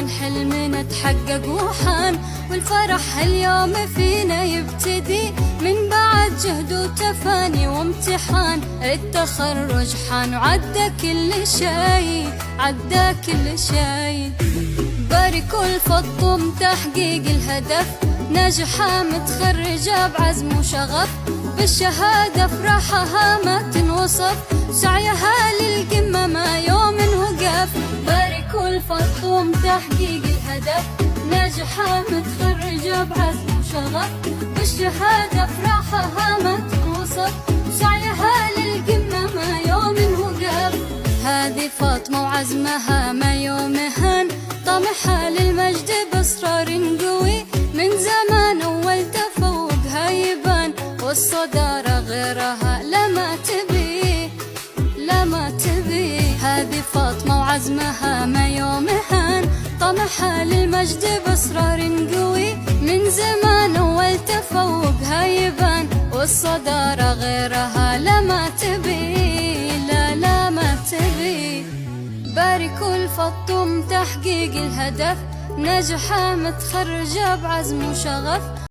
أخيرا حلمنا تحقق وحان، والفرح اليوم فينا يبتدي من بعد جهد وتفاني وامتحان. التخرج حان وعدى كل شي، عدى كل شي. باركوا الفضم تحقيق الهدف، ناجحة متخرجة بعزم وشغف، بالشهادة فرحها ما تنوصف، سعيها للقمة ما يوم وقف. باركوا الفضم تحقيق الهدف، ناجحة متخرجة بعزم وشغف، بالشهادة فرحها ما تنوصف، سعيها للقمة ما يوم وقف. هذه فاطمة وعزمها ما يوم هان، طمحها للمجد بإصرار قوي، من زمان أول تفوقها يبان، والصدارة غيرها لما تبي، لما تبي. هذه فاطمة وعزمها ما يوم هان، طمحها للمجد بإصرار قوي، من زمان أول تفوقها يبان، والصدارة غيرها لما تبي، لا لا ما تبي. باركوا الفضم تحقيق الهدف، ناجحة متخرجة بعزم وشغف.